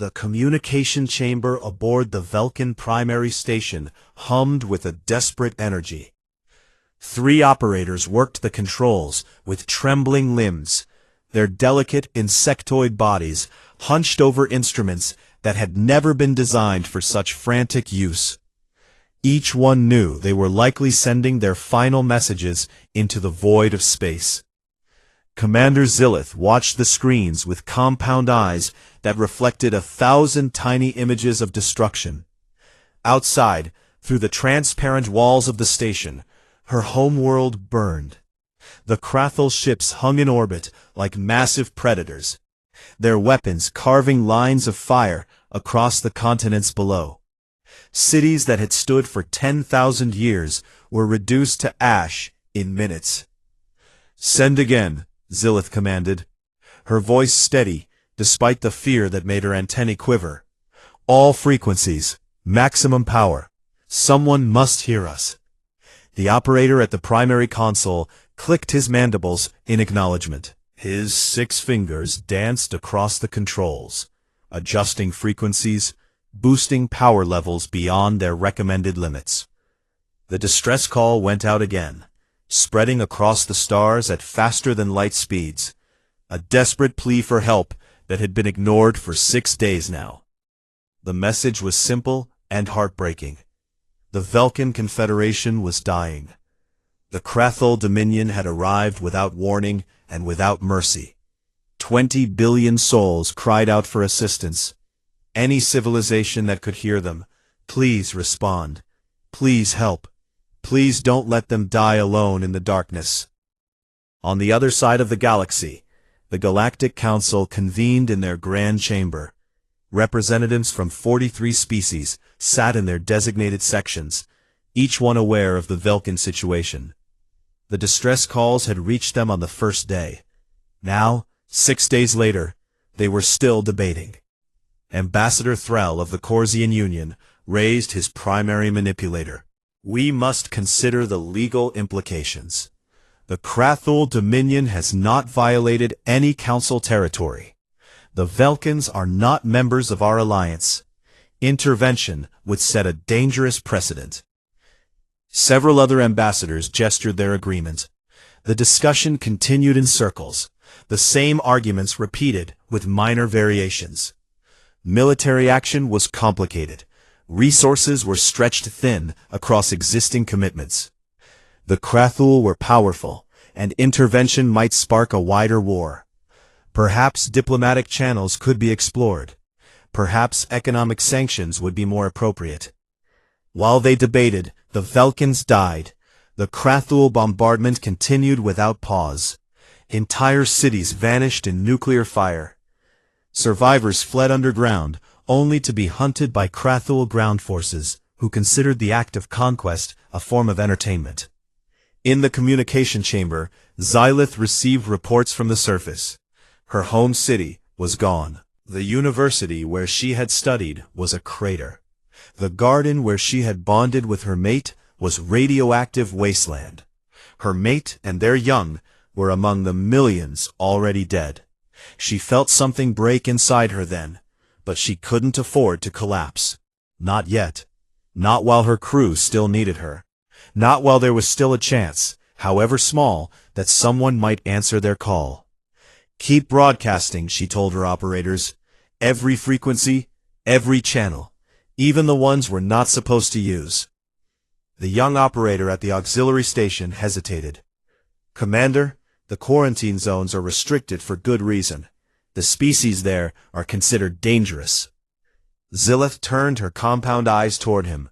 The communication chamber aboard the Vulcan primary station hummed with a desperate energy. 3 operators worked the controls with trembling limbs, their delicate insectoid bodies hunched over instruments that had never been designed for such frantic use. Each one knew they were likely sending their final messages into the void of space. Commander Zillith watched the screens with compound eyes that reflected 1,000 tiny images of destruction. Outside, through the transparent walls of the station, her homeworld burned. The Krathul ships hung in orbit like massive predators, their weapons carving lines of fire across the continents below. Cities that had stood for 10,000 years were reduced to ash in minutes. "Send again," Zillith commanded, her voice steady despite the fear that made her antennae quiver. "All frequencies, maximum power. Someone must hear us." The operator at the primary console clicked his mandibles in acknowledgement. His 6 fingers danced across the controls, adjusting frequencies, boosting power levels beyond their recommended limits. The distress call went out again, spreading across the stars at faster-than-light speeds, a desperate plea for help that had been ignored for 6 days now. The message was simple and heartbreaking. The Vulcan Confederation was dying. The Krathul Dominion had arrived without warning and without mercy. 20 billion souls cried out for assistance. Any civilization that could hear them, please respond. Please help. Please don't let them die alone in the darkness. On the other side of the galaxy, the Galactic Council convened in their grand chamber. Representatives from 43 species sat in their designated sections, each one aware of the Vulcan situation. The distress calls had reached them on the first day. Now, 6 days later, they were still debating. Ambassador Thrall of the Corsian Union raised his primary manipulator. "We must consider the legal implications. The Krathul Dominion has not violated any Council territory. The Vulcans are not members of our alliance. Intervention would set a dangerous precedent." Several other ambassadors gestured their agreement. The discussion continued in circles, the same arguments repeated with minor variations. Military action was complicated. Resources were stretched thin across existing commitments. The Krathul were powerful, and intervention might spark a wider war. Perhaps diplomatic channels could be explored. Perhaps economic sanctions would be more appropriate. While they debated, the Vulcans died. The Krathul bombardment continued without pause. Entire cities vanished in nuclear fire. Survivors fled underground, only to be hunted by Krathul ground forces, who considered the act of conquest a form of entertainment. In the communication chamber, Zillith received reports from the surface. Her home city was gone. The university where she had studied was a crater. The garden where she had bonded with her mate was radioactive wasteland. Her mate and their young were among the millions already dead. She felt something break inside her then, but she couldn't afford to collapse. Not yet. Not while her crew still needed her. Not while there was still a chance, however small, that someone might answer their call. "Keep broadcasting," she told her operators. "Every frequency, every channel, even the ones we're not supposed to use." The young operator at the auxiliary station hesitated. "Commander, the quarantine zones are restricted for good reason. The species there are considered dangerous." Zillith turned her compound eyes toward him.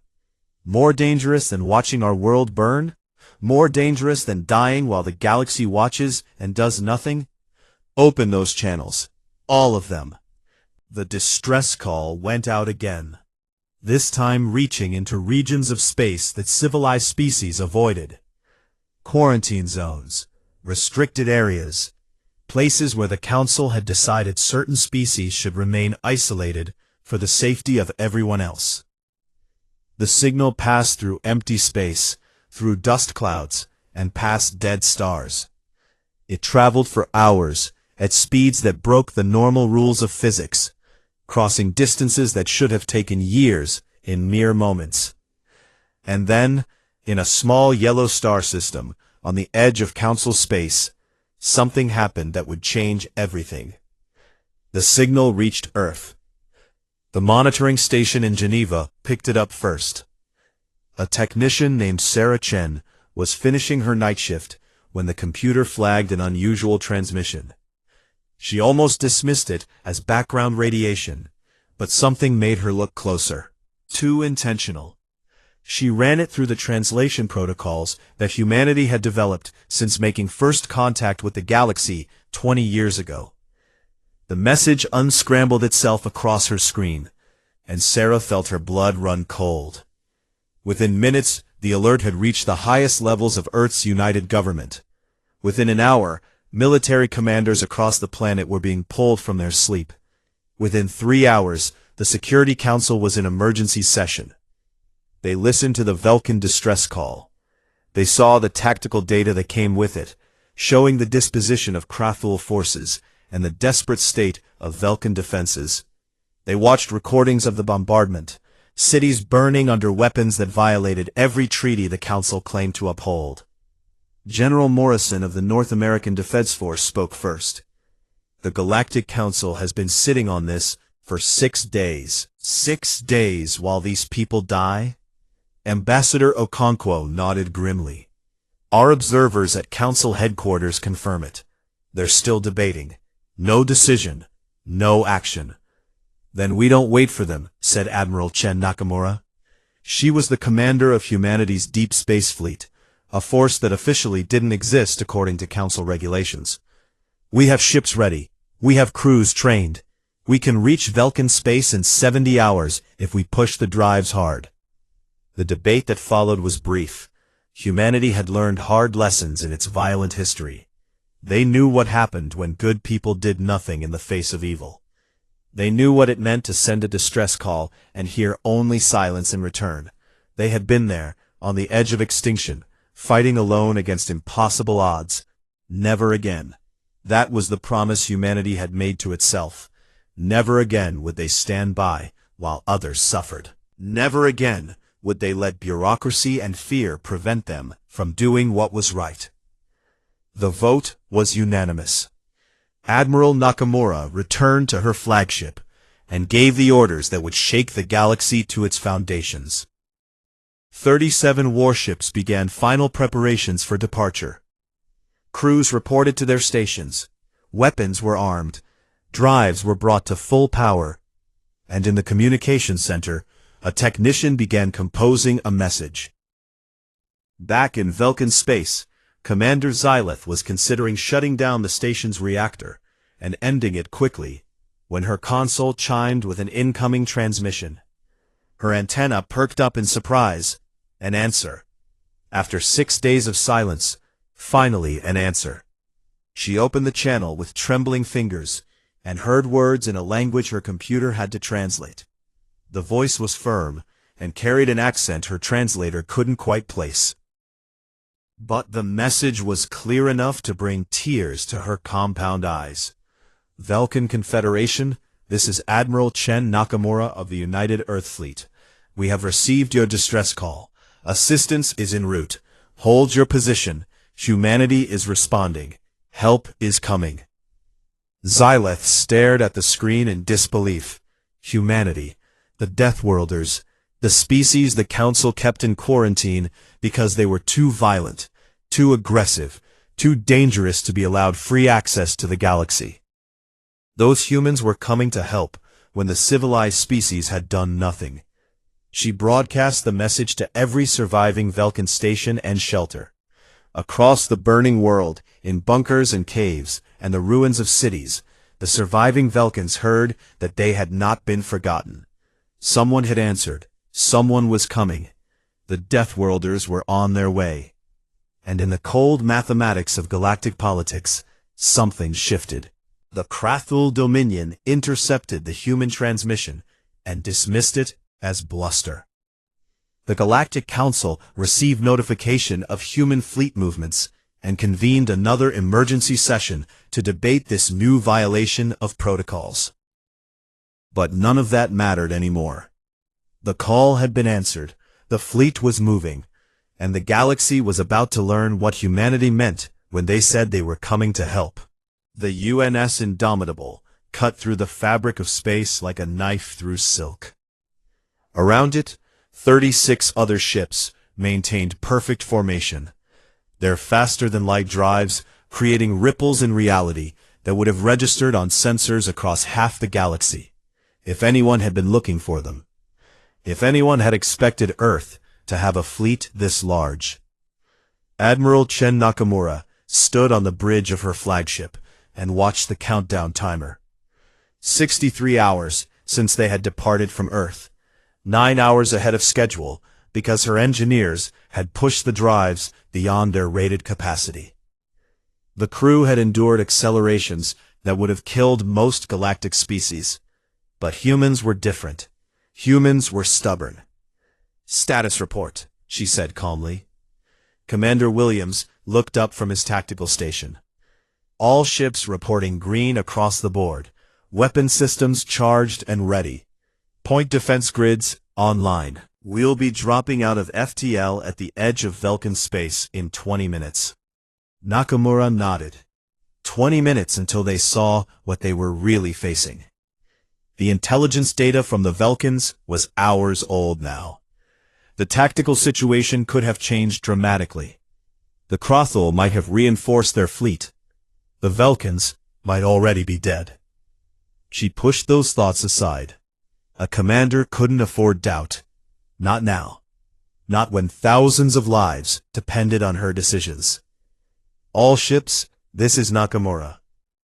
"More dangerous than watching our world burn? More dangerous than dying while the galaxy watches and does nothing? Open those channels. All of them." The distress call went out again, this time reaching into regions of space that civilized species avoided. Quarantine zones, restricted areas, places where the Council had decided certain species should remain isolated for the safety of everyone else. The signal passed through empty space, through dust clouds, and past dead stars. It traveled for hours, at speeds that broke the normal rules of physics, crossing distances that should have taken years in mere moments. And then, in a small yellow star system, on the edge of Council space, something happened that would change everything. The signal reached Earth. The monitoring station in Geneva picked it up first. A technician named Sarah Chen was finishing her night shift when the computer flagged an unusual transmission. She almost dismissed it as background radiation, but something made her look closer. Too intentional. She ran it through the translation protocols that humanity had developed since making first contact with the galaxy 20 years ago. The message unscrambled itself across her screen, and Sarah felt her blood run cold. Within minutes, the alert had reached the highest levels of Earth's united government. Within an hour, military commanders across the planet were being pulled from their sleep. Within 3 hours, the Security Council was in emergency session. They listened to the Vulcan distress call. They saw the tactical data that came with it, showing the disposition of Krathul forces and the desperate state of Vulcan defenses. They watched recordings of the bombardment, cities burning under weapons that violated every treaty the Council claimed to uphold. General Morrison of the North American Defense Force spoke first. The Galactic Council has been sitting on this for 6 days. 6 days while these people die? Ambassador Okonkwo nodded grimly. Our observers at Council headquarters confirm it. They're still debating. No decision. No action. Then we don't wait for them, said Admiral Chen Nakamura. She was the commander of humanity's deep space fleet, a force that officially didn't exist according to Council regulations. We have ships ready. We have crews trained. We can reach Vulcan space in 70 hours if we push the drives hard. The debate that followed was brief. Humanity had learned hard lessons in its violent history. They knew what happened when good people did nothing in the face of evil. They knew what it meant to send a distress call and hear only silence in return. They had been there, on the edge of extinction, fighting alone against impossible odds. Never again. That was the promise humanity had made to itself. Never again would they stand by while others suffered. Never again would they let bureaucracy and fear prevent them from doing what was right. The vote was unanimous. Admiral Nakamura returned to her flagship and gave the orders that would shake the galaxy to its foundations. 37 warships began final preparations for departure. Crews reported to their stations. Weapons were armed. Drives were brought to full power. And in the communications center, a technician began composing a message. Back in Vulcan space, Commander Xyleth was considering shutting down the station's reactor and ending it quickly when her console chimed with an incoming transmission. Her antenna perked up in surprise. An answer. After 6 days of silence, finally an answer. She opened the channel with trembling fingers and heard words in a language her computer had to translate. The voice was firm and carried an accent her translator couldn't quite place. But the message was clear enough to bring tears to her compound eyes. Vulcan Confederation, this is Admiral Chen Nakamura of the United Earth Fleet. We have received your distress call. Assistance is en route. Hold your position. Humanity is responding. Help is coming. Xyleth stared at the screen in disbelief. Humanity, the Deathworlders, the species the Council kept in quarantine because they were too violent, too aggressive, too dangerous to be allowed free access to the galaxy. Those humans were coming to help when the civilized species had done nothing. She broadcast the message to every surviving Vulcan station and shelter. Across the burning world, in bunkers and caves, and the ruins of cities, the surviving Vulcans heard that they had not been forgotten. Someone had answered. Someone was coming. The Deathworlders were on their way. And in the cold mathematics of galactic politics, something shifted. The Krathul Dominion intercepted the human transmission and dismissed it as bluster. The Galactic Council received notification of human fleet movements and convened another emergency session to debate this new violation of protocols. But none of that mattered anymore. The call had been answered, the fleet was moving, and the galaxy was about to learn what humanity meant when they said they were coming to help. The UNS Indomitable cut through the fabric of space like a knife through silk. Around it, 36 other ships maintained perfect formation, their faster-than-light drives creating ripples in reality that would have registered on sensors across half the galaxy, if anyone had been looking for them. If anyone had expected Earth to have a fleet this large. Admiral Chen Nakamura stood on the bridge of her flagship and watched the countdown timer. 63 hours since they had departed from Earth, 9 hours ahead of schedule because her engineers had pushed the drives beyond their rated capacity. The crew had endured accelerations that would have killed most galactic species, but humans were different. Humans were stubborn. "Status report," she said calmly. Commander Williams looked up from his tactical station. All ships reporting green across the board. Weapon systems charged and ready. Point defense grids online. "We'll be dropping out of FTL at the edge of Vulcan space in 20 minutes. Nakamura nodded. 20 minutes until they saw what they were really facing. The intelligence data from the Vulcans was hours old now. The tactical situation could have changed dramatically. The Crothul might have reinforced their fleet. The Vulcans might already be dead. She pushed those thoughts aside. A commander couldn't afford doubt. Not now. Not when thousands of lives depended on her decisions. "All ships, this is Nakamura.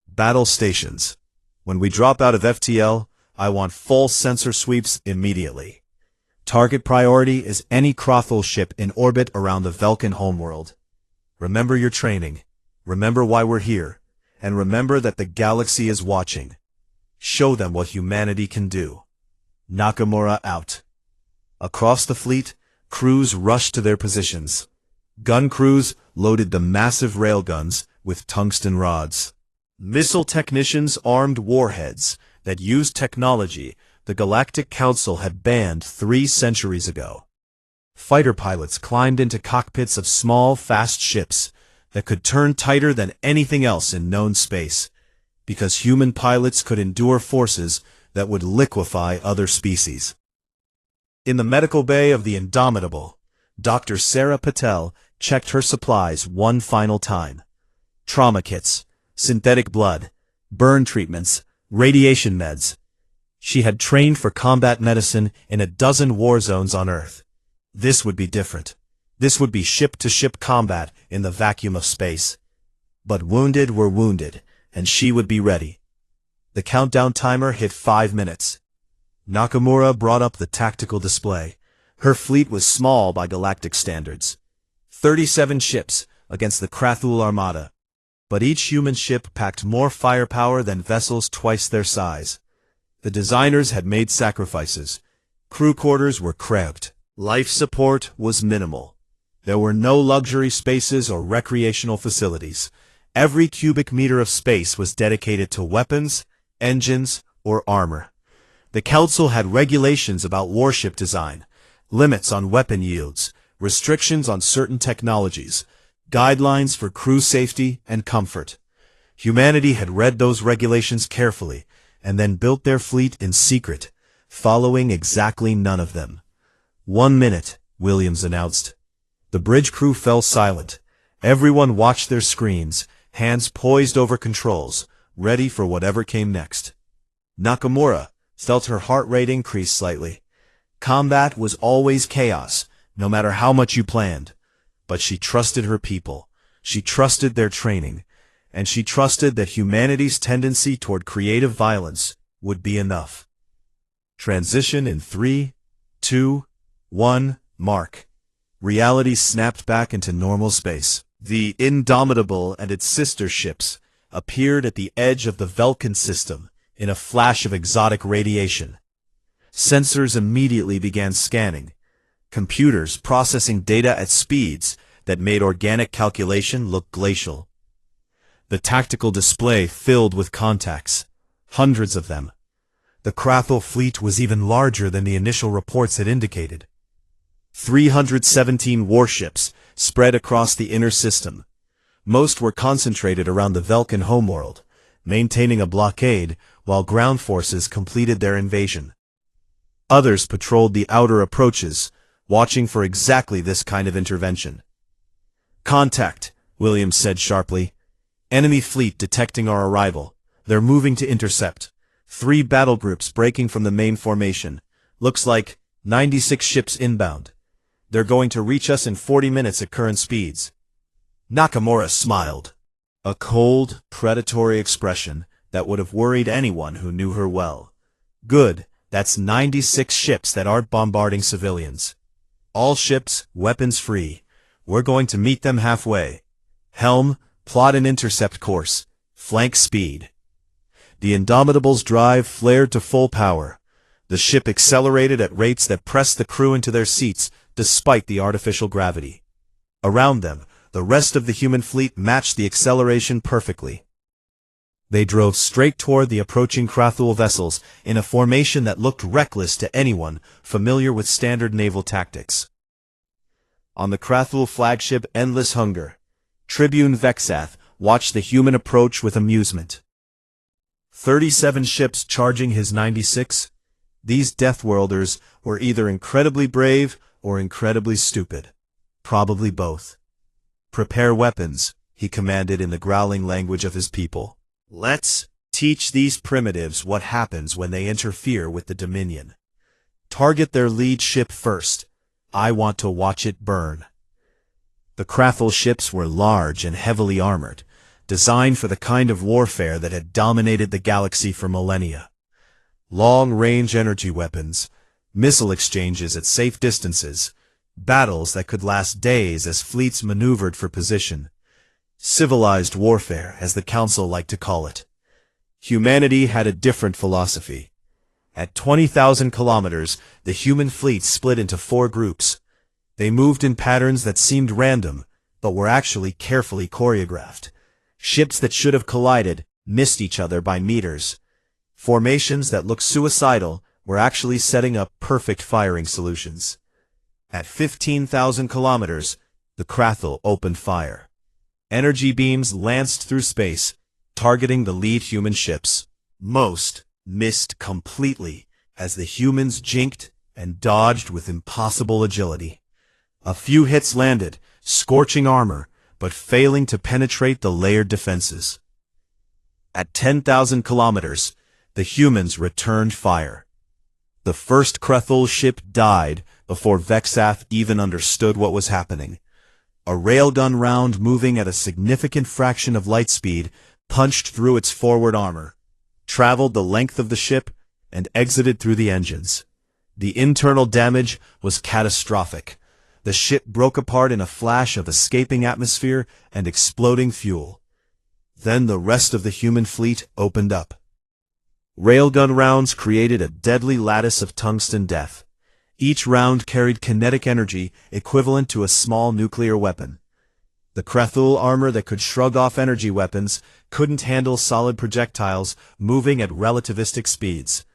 Battle stations. When we drop out of FTL, I want full sensor sweeps immediately. Target priority is any Crothul ship in orbit around the Vulcan homeworld. Remember your training. Remember why we're here. And remember that the galaxy is watching. Show them what humanity can do." Nakamura out. Across the fleet, crews rushed to their positions. Gun crews loaded the massive railguns with tungsten rods. Missile technicians armed warheads that used technology the Galactic Council had banned 3 centuries ago. Fighter pilots climbed into cockpits of small, fast ships that could turn tighter than anything else in known space, because human pilots could endure forces that would liquefy other species. In the medical bay of the Indomitable, Dr. Sarah Patel checked her supplies one final time. Trauma kits, synthetic blood, burn treatments, radiation meds. She had trained for combat medicine in a dozen war zones on Earth. This would be different. This would be ship-to-ship combat in the vacuum of space. But wounded were wounded, and she would be ready. The countdown timer hit 5 minutes. Nakamura brought up the tactical display. Her fleet was small by galactic standards. 37 ships against the Crothul Armada. But each human ship packed more firepower than vessels twice their size. The designers had made sacrifices. Crew quarters were cramped. Life support was minimal. There were no luxury spaces or recreational facilities. Every cubic meter of space was dedicated to weapons, engines, or armor. The Council had regulations about warship design, limits on weapon yields, restrictions on certain technologies, guidelines for crew safety and comfort. Humanity had read those regulations carefully and then built their fleet in secret, following exactly none of them. 1 minute, Williams announced. The bridge crew fell silent. Everyone watched their screens, hands poised over controls, ready for whatever came next. Nakamura felt her heart rate increase slightly. Combat was always chaos, no matter how much you planned. But she trusted her people. She trusted their training. And she trusted that humanity's tendency toward creative violence would be enough. Transition in 3, 2, 1, mark. Reality snapped back into normal space. The Indomitable and its sister ships appeared at the edge of the Vulcan system in a flash of exotic radiation. Sensors immediately began scanning, computers processing data at speeds that made organic calculation look glacial. The tactical display filled with contacts, hundreds of them. The Krathul fleet was even larger than the initial reports had indicated. 317 warships spread across the inner system. Most were concentrated around the Velkin homeworld, maintaining a blockade while ground forces completed their invasion. Others patrolled the outer approaches, watching for exactly this kind of intervention. "Contact," Williams said sharply. "Enemy fleet detecting our arrival. They're moving to intercept. 3 battle groups breaking from the main formation. Looks like 96 ships inbound. They're going to reach us in 40 minutes at current speeds." Nakamura smiled. A cold, predatory expression that would have worried anyone who knew her well. "Good, that's 96 ships that aren't bombarding civilians. All ships, weapons free. We're going to meet them halfway. Helm, plot an intercept course. Flank speed." The Indomitable's drive flared to full power. The ship accelerated at rates that pressed the crew into their seats despite the artificial gravity. Around them, the rest of the human fleet matched the acceleration perfectly. They drove straight toward the approaching Krathul vessels in a formation that looked reckless to anyone familiar with standard naval tactics. On the Krathul flagship Endless Hunger, Tribune Vexath watched the human approach with amusement. 37 ships charging his 96? These Deathworlders were either incredibly brave or incredibly stupid. Probably both. "Prepare weapons," he commanded in the growling language of his people. "Let's teach these primitives what happens when they interfere with the Dominion. Target their lead ship first. I want to watch it burn." The Krathul ships were large and heavily armored, designed for the kind of warfare that had dominated the galaxy for millennia. Long-range energy weapons, missile exchanges at safe distances, battles that could last days as fleets maneuvered for position. Civilized warfare, as the Council liked to call it. Humanity had a different philosophy. At 20,000 kilometers, the human fleet split into 4 groups. They moved in patterns that seemed random, but were actually carefully choreographed. Ships that should have collided missed each other by meters. Formations that looked suicidal were actually setting up perfect firing solutions. At 15,000 kilometers, the Krathul opened fire. Energy beams lanced through space, targeting the lead human ships. Most missed completely as the humans jinked and dodged with impossible agility. A few hits landed, scorching armor, but failing to penetrate the layered defenses. At 10,000 kilometers, the humans returned fire. The first Krathul ship died before Vexath even understood what was happening. A railgun round moving at a significant fraction of light speed punched through its forward armor, traveled the length of the ship, and exited through the engines. The internal damage was catastrophic. The ship broke apart in a flash of escaping atmosphere and exploding fuel. Then the rest of the human fleet opened up. Railgun rounds created a deadly lattice of tungsten death. Each round carried kinetic energy equivalent to a small nuclear weapon. The Krathul armor that could shrug off energy weapons couldn't handle solid projectiles moving at relativistic speeds.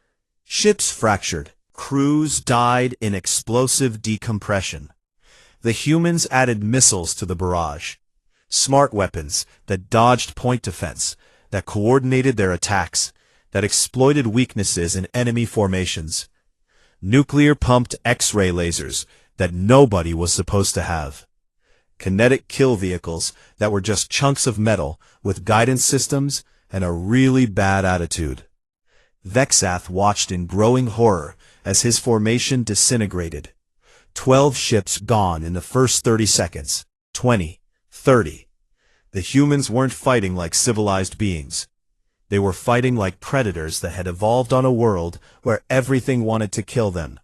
Ships fractured. Crews died in explosive decompression. The humans added missiles to the barrage. Smart weapons that dodged point defense, that coordinated their attacks, that exploited weaknesses in enemy formations. Nuclear-pumped X-ray lasers that nobody was supposed to have. Kinetic kill vehicles that were just chunks of metal with guidance systems and a really bad attitude. Vexath watched in growing horror as his formation disintegrated. 12 ships gone in the first 30 seconds. 20, 30. The humans weren't fighting like civilized beings. They were fighting like predators that had evolved on a world where everything wanted to kill them.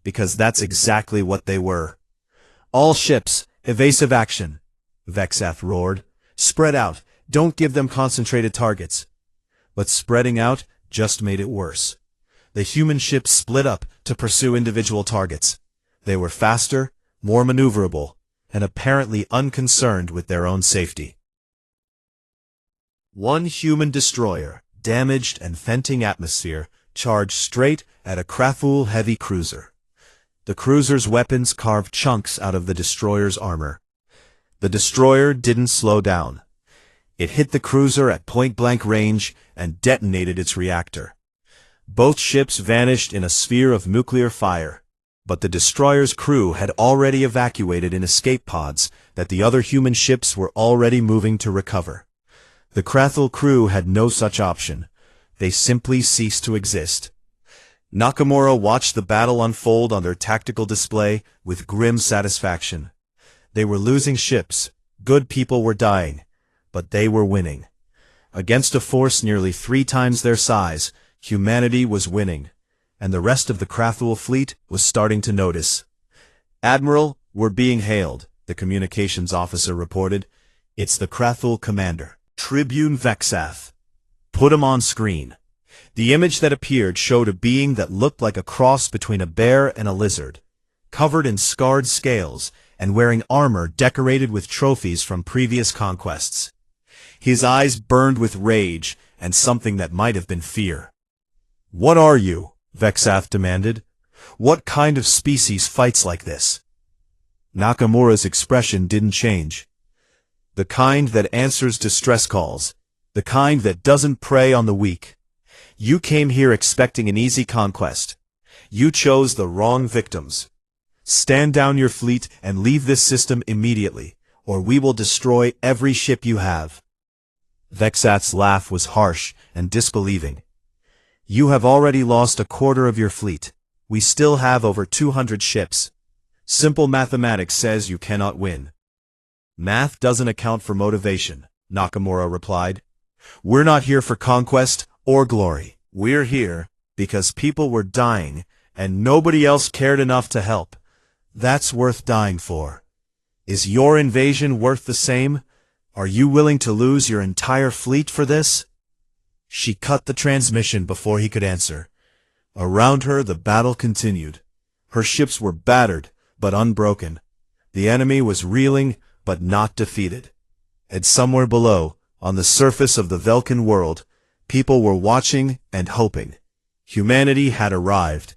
Because that's exactly what they were. "All ships, evasive action," Vexath roared. "Spread out. Don't give them concentrated targets." But spreading out just made it worse. The human ships split up to pursue individual targets. They were faster, more maneuverable, and apparently unconcerned with their own safety. One human destroyer damaged and fenting atmosphere charged straight at a Krathul heavy cruiser. The cruiser's weapons carved chunks out of the destroyer's armor. The destroyer didn't slow down. It hit the cruiser at point-blank range and detonated its reactor. Both ships vanished in a sphere of nuclear fire, but the destroyer's crew had already evacuated in escape pods that the other human ships were already moving to recover. The Krathul crew had no such option. They simply ceased to exist. Nakamura watched the battle unfold on their tactical display with grim satisfaction. They were losing ships, good people were dying, but they were winning. Against a force nearly 3 times their size, humanity was winning, and the rest of the Krathul fleet was starting to notice. "Admiral, we're being hailed," the communications officer reported. "It's the Krathul commander, Tribune Vexath. Put him on screen." The image that appeared showed a being that looked like a cross between a bear and a lizard, covered in scarred scales and wearing armor decorated with trophies from previous conquests. His eyes burned with rage and something that might have been fear. "What are you?" Vexath demanded. "What kind of species fights like this?" Nakamura's expression didn't change. "The kind that answers distress calls. The kind that doesn't prey on the weak. You came here expecting an easy conquest. You chose the wrong victims. Stand down your fleet and leave this system immediately, or we will destroy every ship you have." Vexath's laugh was harsh and disbelieving. "You have already lost a quarter of your fleet. We still have over 200 ships. Simple mathematics says you cannot win." "Math doesn't account for motivation," Nakamura replied. "We're not here for conquest or glory. We're here because people were dying and nobody else cared enough to help. That's worth dying for. Is your invasion worth the same? Are you willing to lose your entire fleet for this?" She cut the transmission before he could answer. Around her the battle continued. Her ships were battered, but unbroken. The enemy was reeling, but not defeated. And somewhere below, on the surface of the Velkin world, people were watching and hoping. Humanity had arrived,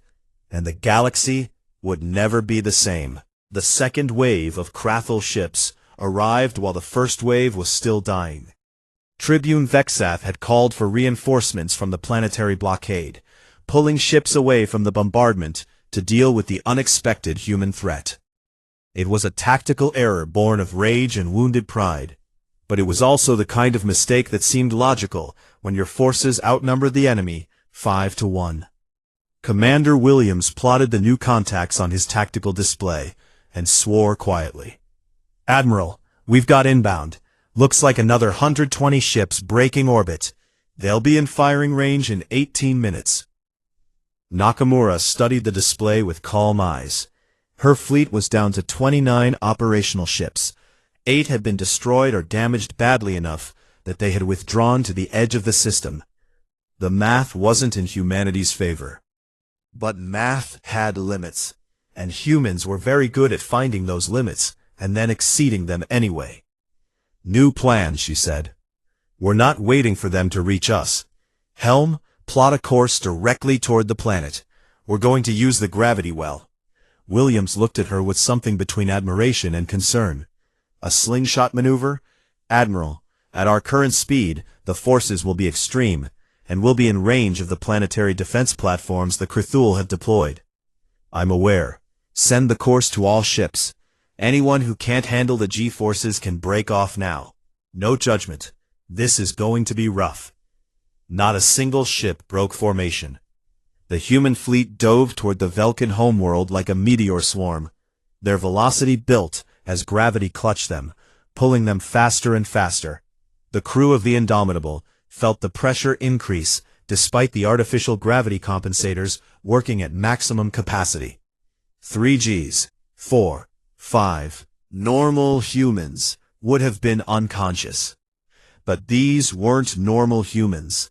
and the galaxy would never be the same. The second wave of Krathul ships arrived while the first wave was still dying. Tribune Vexath had called for reinforcements from the planetary blockade, pulling ships away from the bombardment to deal with the unexpected human threat. It was a tactical error born of rage and wounded pride, but it was also the kind of mistake that seemed logical when your forces outnumbered the enemy 5-1. Commander Williams plotted the new contacts on his tactical display and swore quietly. "Admiral, we've got inbound. Looks like another 120 ships breaking orbit. They'll be in firing range in 18 minutes. Nakamura studied the display with calm eyes. Her fleet was down to 29 operational ships. 8 had been destroyed or damaged badly enough that they had withdrawn to the edge of the system. The math wasn't in humanity's favor. But math had limits, and humans were very good at finding those limits and then exceeding them anyway. "New plan," she said. "We're not waiting for them to reach us. Helm, plot a course directly toward the planet. We're going to use the gravity well." Williams looked at her with something between admiration and concern. "A slingshot maneuver? Admiral, at our current speed, the forces will be extreme, and will be in range of the planetary defense platforms the Krathul have deployed." "I'm aware. Send the course to all ships. Anyone who can't handle the G-forces can break off now. No judgment. This is going to be rough." Not a single ship broke formation. The human fleet dove toward the Velkin homeworld like a meteor swarm. Their velocity built as gravity clutched them, pulling them faster and faster. The crew of the Indomitable felt the pressure increase despite the artificial gravity compensators working at maximum capacity. 3 Gs, 4, 5, normal humans would have been unconscious. But these weren't normal humans.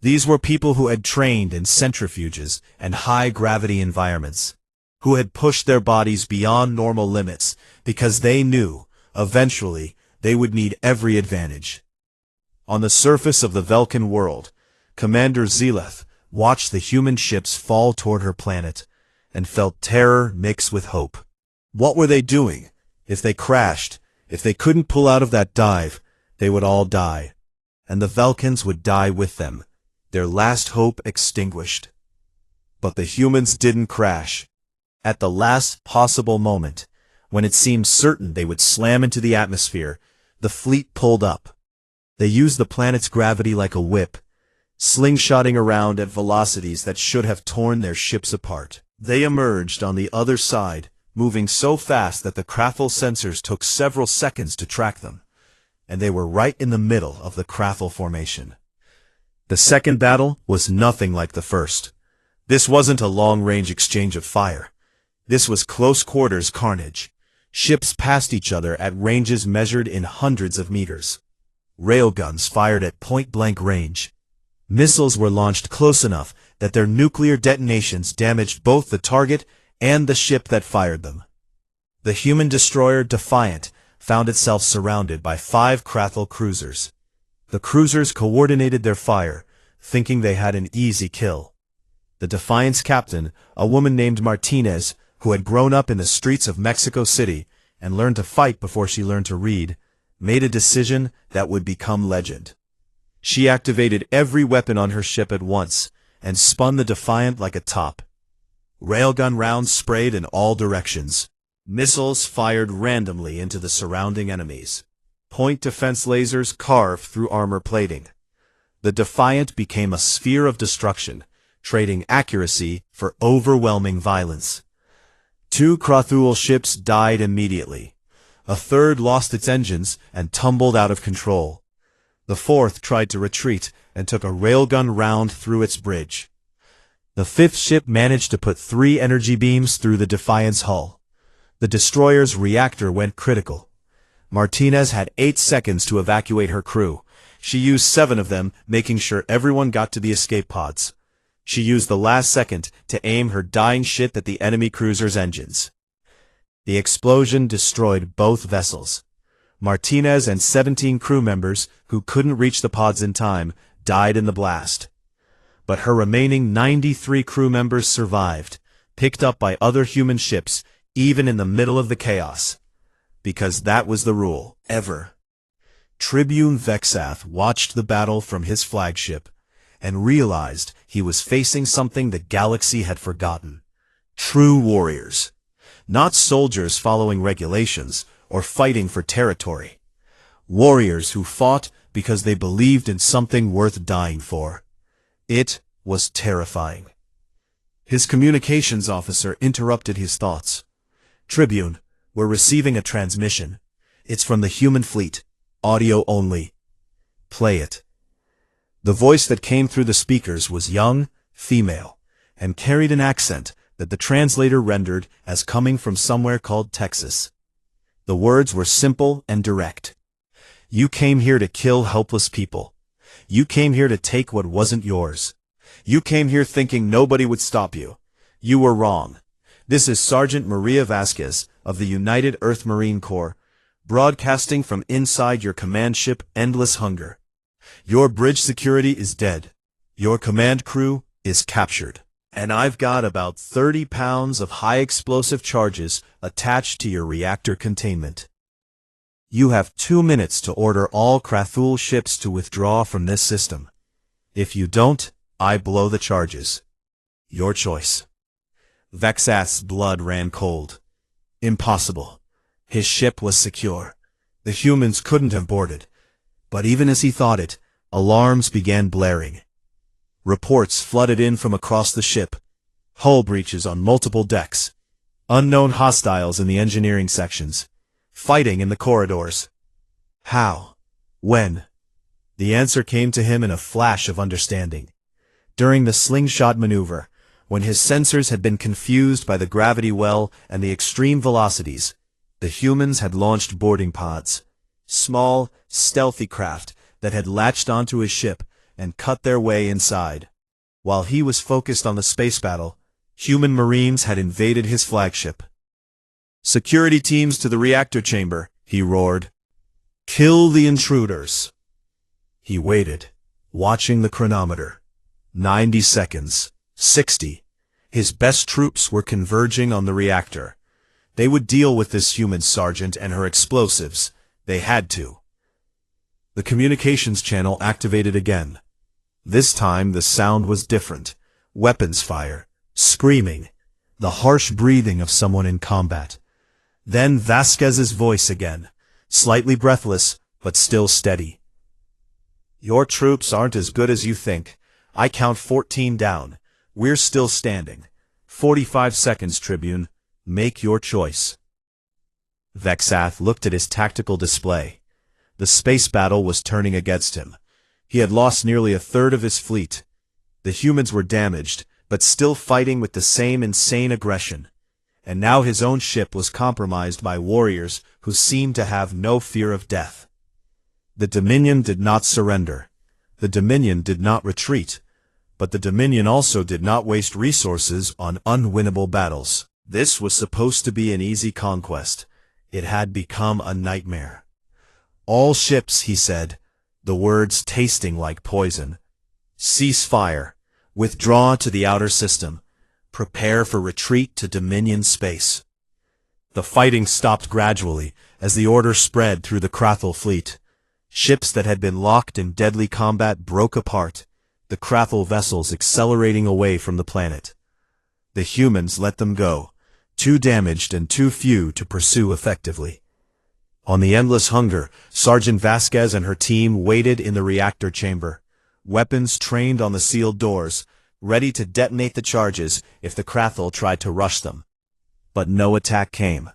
These were people who had trained in centrifuges and high-gravity environments, who had pushed their bodies beyond normal limits because they knew, eventually, they would need every advantage. On the surface of the Velkin world, Commander Zeleth watched the human ships fall toward her planet, and felt terror mix with hope. What were they doing? If they crashed, if they couldn't pull out of that dive, they would all die. And the Vulcans would die with them, their last hope extinguished. But the humans didn't crash. At the last possible moment, when it seemed certain they would slam into the atmosphere, the fleet pulled up. They used the planet's gravity like a whip, slingshotting around at velocities that should have torn their ships apart. They emerged on the other side, moving so fast that the Krathel sensors took several seconds to track them, and they were right in the middle of the Krathel formation. The second battle was nothing like the first. This wasn't a long-range exchange of fire. This was close-quarters carnage. Ships passed each other at ranges measured in hundreds of meters. Railguns fired at point-blank range. Missiles were launched close enough that their nuclear detonations damaged both the target and the ship that fired them. The human destroyer Defiant found itself surrounded by 5 Krathel cruisers. The cruisers coordinated their fire, thinking they had an easy kill. The Defiant's captain, a woman named Martinez, who had grown up in the streets of Mexico City and learned to fight before she learned to read, made a decision that would become legend. She activated every weapon on her ship at once and spun the Defiant like a top. Railgun rounds sprayed in all directions. Missiles fired randomly into the surrounding enemies. Point defense lasers carved through armor plating. The Defiant became a sphere of destruction, trading accuracy for overwhelming violence. 2 Krathul ships died immediately. A third lost its engines and tumbled out of control. The fourth tried to retreat and took a railgun round through its bridge. The fifth ship managed to put 3 energy beams through the Defiant's hull. The destroyer's reactor went critical. Martinez had 8 seconds to evacuate her crew. She used 7 of them, making sure everyone got to the escape pods. She used the last second to aim her dying ship at the enemy cruiser's engines. The explosion destroyed both vessels. Martinez and 17 crew members, who couldn't reach the pods in time, died in the blast. But her remaining 93 crew members survived, picked up by other human ships, even in the middle of the chaos. Because that was the rule, ever. Tribune Vexath watched the battle from his flagship, and realized he was facing something the galaxy had forgotten. True warriors. Not soldiers following regulations or fighting for territory. Warriors who fought because they believed in something worth dying for. It was terrifying. His communications officer interrupted his thoughts. Tribune, we're receiving a transmission. It's from the human fleet. Audio only. Play it. The voice that came through the speakers was young, female, and carried an accent that the translator rendered as coming from somewhere called Texas. The words were simple and direct. You came here to kill helpless people. You came here to take what wasn't yours. You came here thinking nobody would stop you. You were wrong. This is Sergeant Maria Vasquez of the United Earth Marine Corps, broadcasting from inside your command ship Endless Hunger. Your bridge security is dead. Your command crew is captured. And I've got about 30 pounds of high explosive charges attached to your reactor containment. You have 2 minutes to order all Krathul ships to withdraw from this system. If you don't, I blow the charges. Your choice. Vexath's blood ran cold. Impossible. His ship was secure. The humans couldn't have boarded. But even as he thought it, alarms began blaring. Reports flooded in from across the ship. Hull breaches on multiple decks. Unknown hostiles in the engineering sections. Fighting in the corridors. How? When? The answer came to him in a flash of understanding. During the slingshot maneuver, when his sensors had been confused by the gravity well and the extreme velocities, the humans had launched boarding pods. Small, stealthy craft that had latched onto his ship and cut their way inside. While he was focused on the space battle, human marines had invaded his flagship. Security teams to the reactor chamber, he roared. Kill the intruders. He waited, watching the chronometer. 90 seconds. 60. His best troops were converging on the reactor. They would deal with this human sergeant and her explosives. They had to. The communications channel activated again. This time the sound was different. Weapons fire, screaming, the harsh breathing of someone in combat. Then Vasquez's voice again, slightly breathless, but still steady. Your troops aren't as good as you think. I count 14 down. We're still standing. 45 seconds, Tribune. Make your choice. Vexath looked at his tactical display. The space battle was turning against him. He had lost nearly a third of his fleet. The humans were damaged, but still fighting with the same insane aggression. And now his own ship was compromised by warriors who seemed to have no fear of death. The Dominion did not surrender. The Dominion did not retreat. But the Dominion also did not waste resources on unwinnable battles. This was supposed to be an easy conquest. It had become a nightmare. All ships, he said, the words tasting like poison. Cease fire. Withdraw to the outer system. Prepare for retreat to Dominion space. The fighting stopped gradually as the order spread through the Krathel fleet. Ships that had been locked in deadly combat broke apart, the Krathel vessels accelerating away from the planet. The humans let them go, too damaged and too few to pursue effectively. On the endless hunger, Sergeant Vasquez and her team waited in the reactor chamber, weapons trained on the sealed doors, ready to detonate the charges if the Krathel tried to rush them. But no attack came.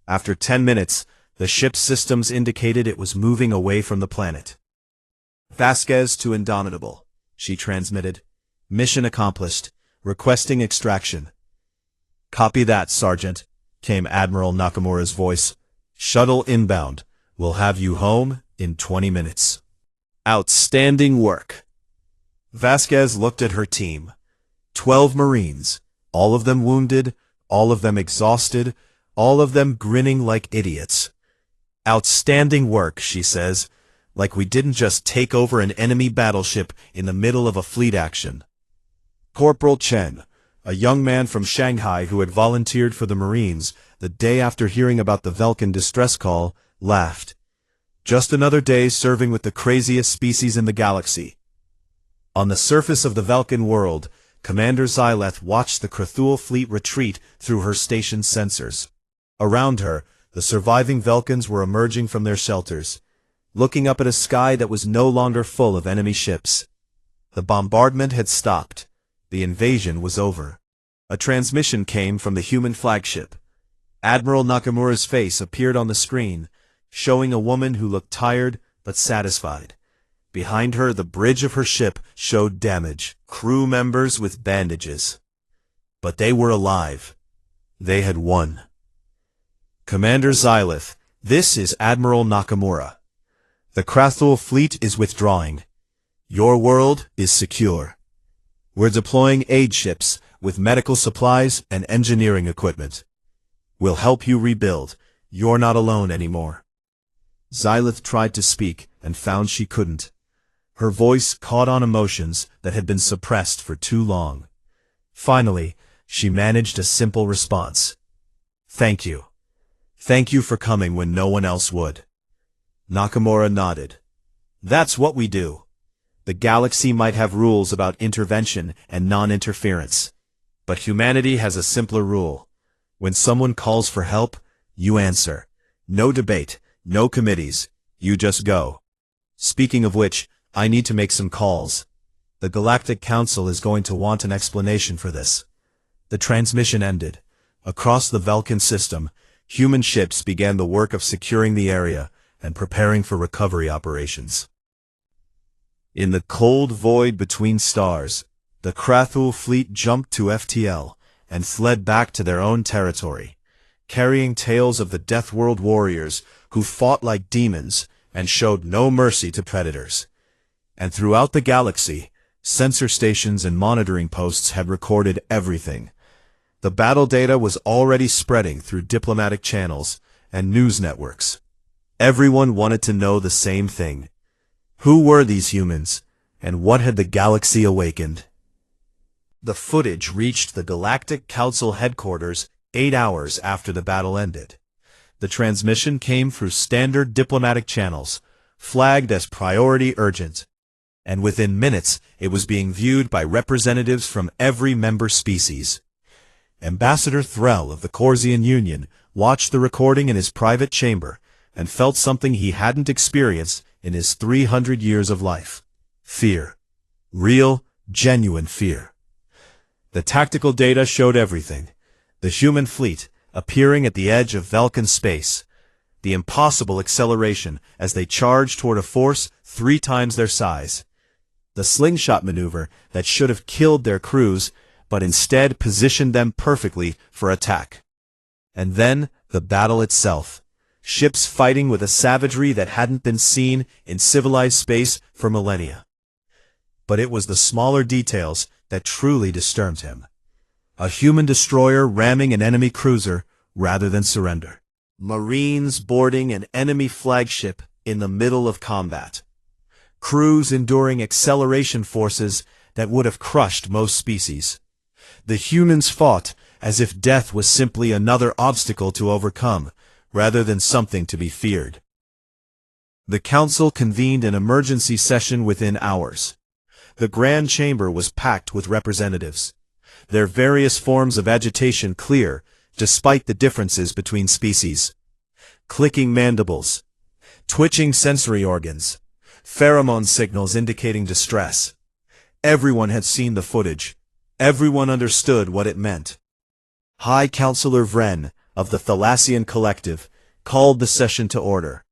After 10 minutes, the ship's systems indicated it was moving away from the planet. Vasquez to Indomitable, she transmitted. Mission accomplished. Requesting extraction. Copy that, Sergeant, came Admiral Nakamura's voice. Shuttle inbound. We'll have you home in 20 minutes. Outstanding work. Vasquez looked at her team. 12 Marines, all of them wounded, all of them exhausted, all of them grinning like idiots. Outstanding work, she says, like we didn't just take over an enemy battleship in the middle of a fleet action. Corporal Chen, a young man from Shanghai who had volunteered for the Marines the day after hearing about the Velkin distress call, laughed. Just another day serving with the craziest species in the galaxy. On the surface of the Velkin world, Commander Xyleth watched the Krathul fleet retreat through her station's sensors. Around her, the surviving Velkins were emerging from their shelters, looking up at a sky that was no longer full of enemy ships. The bombardment had stopped. The invasion was over. A transmission came from the human flagship. Admiral Nakamura's face appeared on the screen, showing a woman who looked tired but satisfied. Behind her, the bridge of her ship showed damage, crew members with bandages. But they were alive. They had won. Commander Xyleth, this is Admiral Nakamura. The Krathul fleet is withdrawing. Your world is secure. We're deploying aid ships with medical supplies and engineering equipment. We'll help you rebuild. You're not alone anymore. Xyleth tried to speak and found she couldn't. Her voice caught on emotions that had been suppressed for too long. Finally, she managed a simple response. Thank you. Thank you for coming when no one else would. Nakamura nodded. That's what we do. The galaxy might have rules about intervention and non-interference. But humanity has a simpler rule. When someone calls for help, you answer. No debate, no committees. You just go. Speaking of which, I need to make some calls. The Galactic Council is going to want an explanation for this. The transmission ended. Across the Velkin system, human ships began the work of securing the area and preparing for recovery operations. In the cold void between stars, the Krathul fleet jumped to FTL and fled back to their own territory, carrying tales of the Deathworld warriors who fought like demons and showed no mercy to predators. And throughout the galaxy, sensor stations and monitoring posts had recorded everything. The battle data was already spreading through diplomatic channels and news networks. Everyone wanted to know the same thing. Who were these humans, and what had the galaxy awakened? The footage reached the Galactic Council headquarters 8 hours after the battle ended. The transmission came through standard diplomatic channels, flagged as priority urgent, and within minutes it was being viewed by representatives from every member species. Ambassador Threll of the Corsian Union watched the recording in his private chamber and felt something he hadn't experienced in his 300 years of life. Fear. Real, genuine fear. The tactical data showed everything. The human fleet, appearing at the edge of Vulcan space. The impossible acceleration as they charged toward a force 3 times their size. The slingshot maneuver that should have killed their crews, but instead positioned them perfectly for attack. And then, the battle itself. Ships fighting with a savagery that hadn't been seen in civilized space for millennia. But it was the smaller details that truly disturbed him. A human destroyer ramming an enemy cruiser rather than surrender. Marines boarding an enemy flagship in the middle of combat. Crews enduring acceleration forces that would have crushed most species. The humans fought as if death was simply another obstacle to overcome, rather than something to be feared. The Council convened an emergency session within hours. The Grand Chamber was packed with representatives, their various forms of agitation clear, despite the differences between species. Clicking mandibles, twitching sensory organs, pheromone signals indicating distress. Everyone had seen the footage. Everyone understood what it meant. High Counselor Vren, of the Thalassian Collective, called the session to order.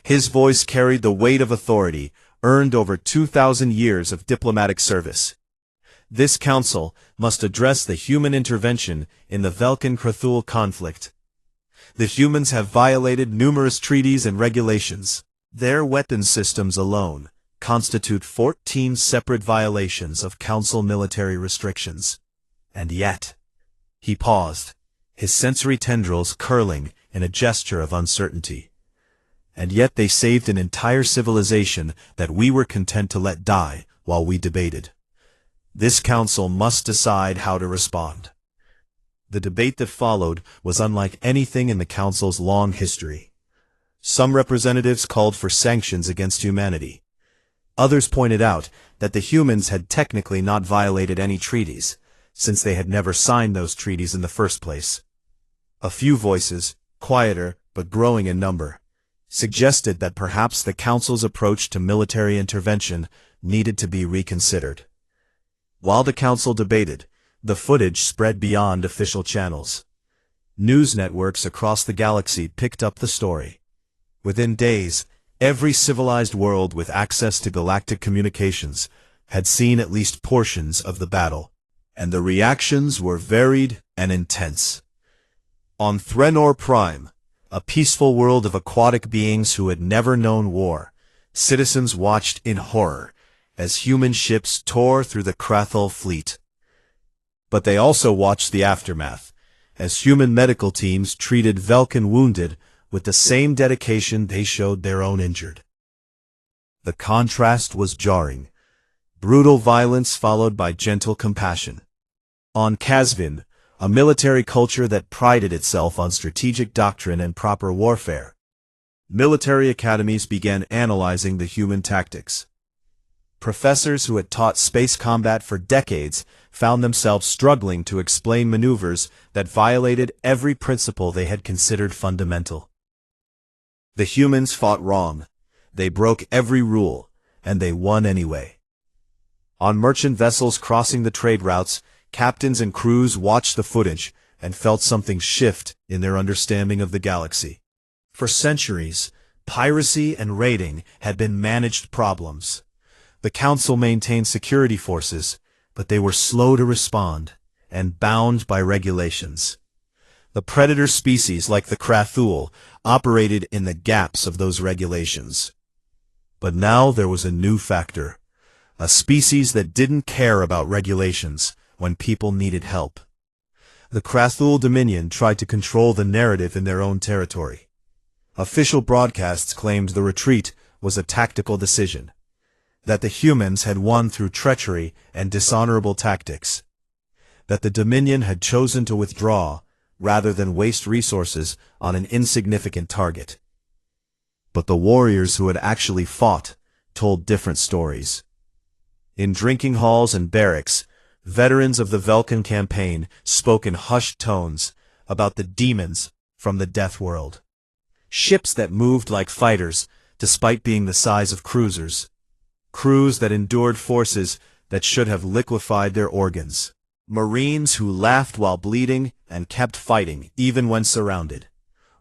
His voice carried the weight of authority, earned over 2,000 years of diplomatic service. This council must address the human intervention in the Vulcan-Krathul conflict. The humans have violated numerous treaties and regulations. Their weapon systems alone constitute 14 separate violations of Council military restrictions. And yet, he paused, his sensory tendrils curling in a gesture of uncertainty. And yet they saved an entire civilization that we were content to let die while we debated. This council must decide how to respond. The debate that followed was unlike anything in the council's long history. Some representatives called for sanctions against humanity. Others pointed out that the humans had technically not violated any treaties, since they had never signed those treaties in the first place. A few voices, quieter but growing in number, suggested that perhaps the Council's approach to military intervention needed to be reconsidered. While the Council debated, the footage spread beyond official channels. News networks across the galaxy picked up the story. Within days, every civilized world with access to galactic communications had seen at least portions of the battle, and the reactions were varied and intense. On Threnor Prime, a peaceful world of aquatic beings who had never known war, citizens watched in horror as human ships tore through the Krathul fleet. But they also watched the aftermath, as human medical teams treated Vulcan wounded with the same dedication they showed their own injured. The contrast was jarring. Brutal violence followed by gentle compassion. On Kazvin, a military culture that prided itself on strategic doctrine and proper warfare, military academies began analyzing the human tactics. Professors who had taught space combat for decades found themselves struggling to explain maneuvers that violated every principle they had considered fundamental. The humans fought wrong. They broke every rule, and they won anyway. On merchant vessels crossing the trade routes, captains and crews watched the footage and felt something shift in their understanding of the galaxy. For centuries, piracy and raiding had been managed problems. The Council maintained security forces, but they were slow to respond and bound by regulations. The predator species like the Krathul operated in the gaps of those regulations. But now there was a new factor, a species that didn't care about regulations when people needed help. The Krathul Dominion tried to control the narrative in their own territory. Official broadcasts claimed the retreat was a tactical decision, that the humans had won through treachery and dishonorable tactics. that the Dominion had chosen to withdraw rather than waste resources on an insignificant target. But the warriors who had actually fought told different stories. In drinking halls and barracks, veterans of the Vulcan campaign spoke in hushed tones about the demons from the Death World. Ships that moved like fighters despite being the size of cruisers. Crews that endured forces that should have liquefied their organs. Marines who laughed while bleeding and kept fighting even when surrounded.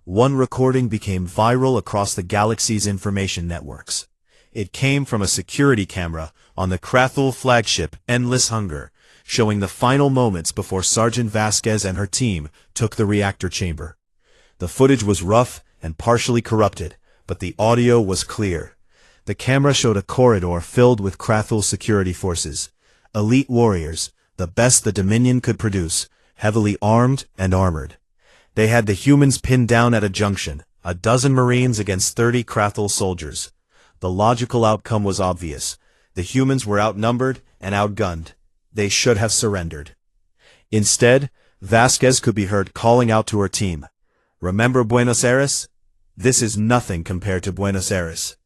One recording became viral across the galaxy's information networks. It came from a security camera on the Krathul flagship Endless Hunger, showing the final moments before Sergeant Vasquez and her team took the reactor chamber. The footage was rough and partially corrupted, but the audio was clear. The camera showed a corridor filled with Krathul security forces, elite warriors, the best the Dominion could produce, heavily armed and armored. They had the humans pinned down at a junction, a dozen Marines against 30 Krathul soldiers. The logical outcome was obvious. The humans were outnumbered and outgunned. They should have surrendered. Instead, Vasquez could be heard calling out to her team. "Remember Buenos Aires? This is nothing compared to Buenos Aires."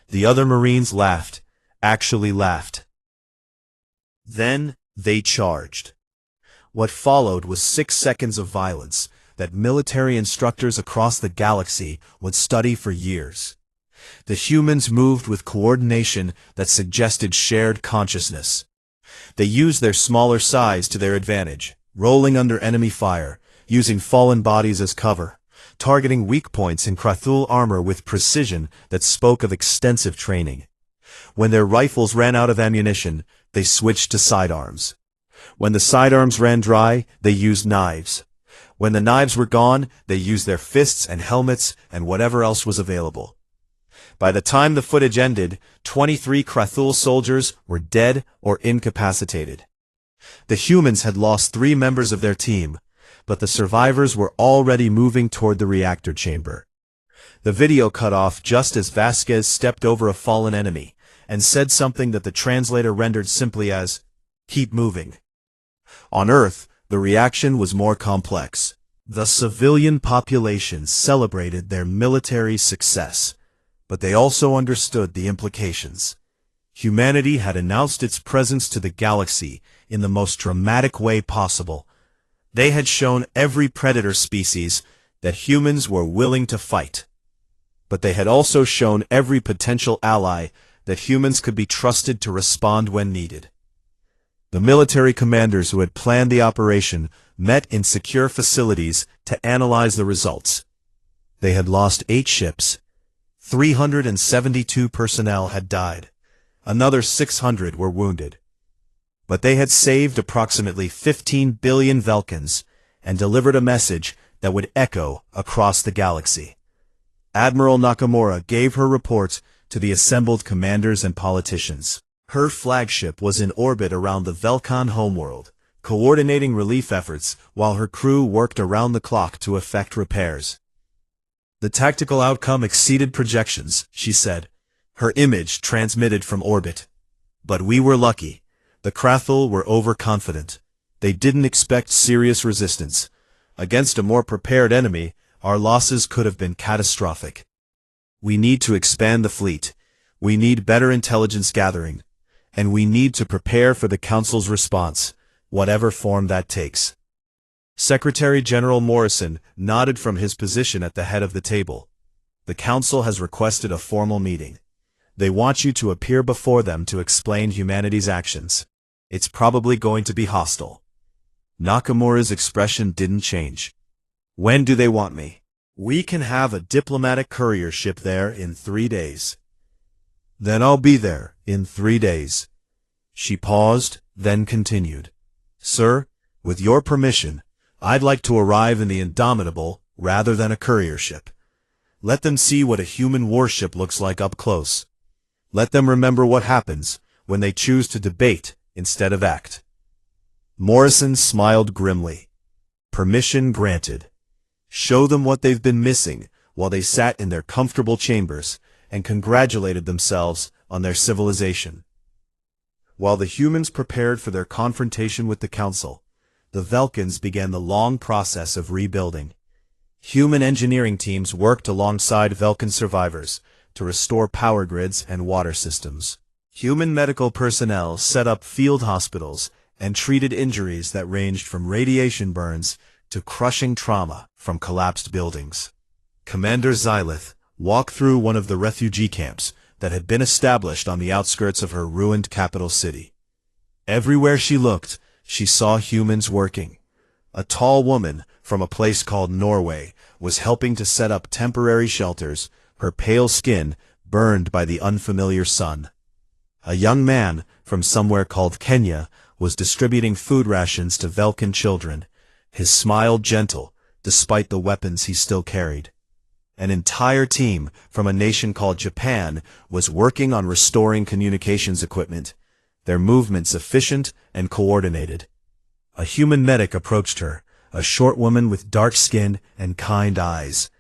The other Marines laughed, actually laughed. Then they charged. What followed was 6 seconds of violence that military instructors across the galaxy would study for years. The humans moved with coordination that suggested shared consciousness. They used their smaller size to their advantage, rolling under enemy fire, using fallen bodies as cover, targeting weak points in Krathul armor with precision that spoke of extensive training. When their rifles ran out of ammunition, they switched to sidearms. When the sidearms ran dry, they used knives. When the knives were gone, they used their fists and helmets and whatever else was available. By the time the footage ended, 23 Krathul soldiers were dead or incapacitated. The humans had lost 3 members of their team, but the survivors were already moving toward the reactor chamber. The video cut off just as Vasquez stepped over a fallen enemy and said something that the translator rendered simply as, "Keep moving." On Earth, the reaction was more complex. The civilian population celebrated their military success, but they also understood the implications. Humanity had announced its presence to the galaxy in the most dramatic way possible. They had shown every predator species that humans were willing to fight. But they had also shown every potential ally that humans could be trusted to respond when needed. The military commanders who had planned the operation met in secure facilities to analyze the results. They had lost 8 ships. 372 personnel had died. Another 600 were wounded. But they had saved approximately 15 billion Vulcans and delivered a message that would echo across the galaxy. Admiral Nakamura gave her report to the assembled commanders and politicians. Her flagship was in orbit around the Vulcan homeworld, coordinating relief efforts while her crew worked around the clock to effect repairs. "The tactical outcome exceeded projections," she said, her image transmitted from orbit. "But we were lucky. The Krathul were overconfident. They didn't expect serious resistance. Against a more prepared enemy, our losses could have been catastrophic. We need to expand the fleet. We need better intelligence gathering. And we need to prepare for the Council's response, whatever form that takes." Secretary General Morrison nodded from his position at the head of the table. "The Council has requested a formal meeting. They want you to appear before them to explain humanity's actions. It's probably going to be hostile." Nakamura's expression didn't change. "When do they want me?" "We can have a diplomatic courier ship there in 3 days." "Then I'll be there in 3 days." She paused, then continued. "Sir, with your permission, I'd like to arrive in the Indomitable rather than a courier ship. Let them see what a human warship looks like up close. Let them remember what happens when they choose to debate instead of act." Morrison smiled grimly. "Permission granted. Show them what they've been missing while they sat in their comfortable chambers and congratulated themselves on their civilization." While the humans prepared for their confrontation with the Council, the Velkans began the long process of rebuilding. Human engineering teams worked alongside Velkan survivors to restore power grids and water systems. Human medical personnel set up field hospitals and treated injuries that ranged from radiation burns to crushing trauma from collapsed buildings. Commander Xylith walked through one of the refugee camps that had been established on the outskirts of her ruined capital city. Everywhere she looked, she saw humans working. A tall woman from a place called Norway was helping to set up temporary shelters, her pale skin burned by the unfamiliar sun. A young man from somewhere called Kenya was distributing food rations to Velkan children, his smile gentle despite the weapons he still carried. An entire team from a nation called Japan was working on restoring communications equipment, their movements efficient and coordinated. A human medic approached her, a short woman with dark skin and kind eyes.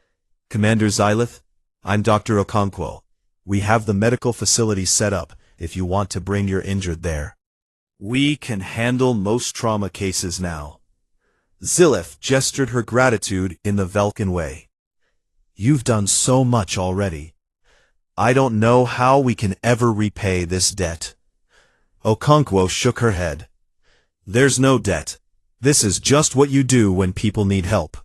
"Commander Xylith, I'm Dr. Okonkwo. We have the medical facility set up if you want to bring your injured there. We can handle most trauma cases now." Xylith gestured her gratitude in the Velkan way. "You've done so much already. I don't know how we can ever repay this debt." Okonkwo shook her head. "There's no debt. This is just what you do when people need help.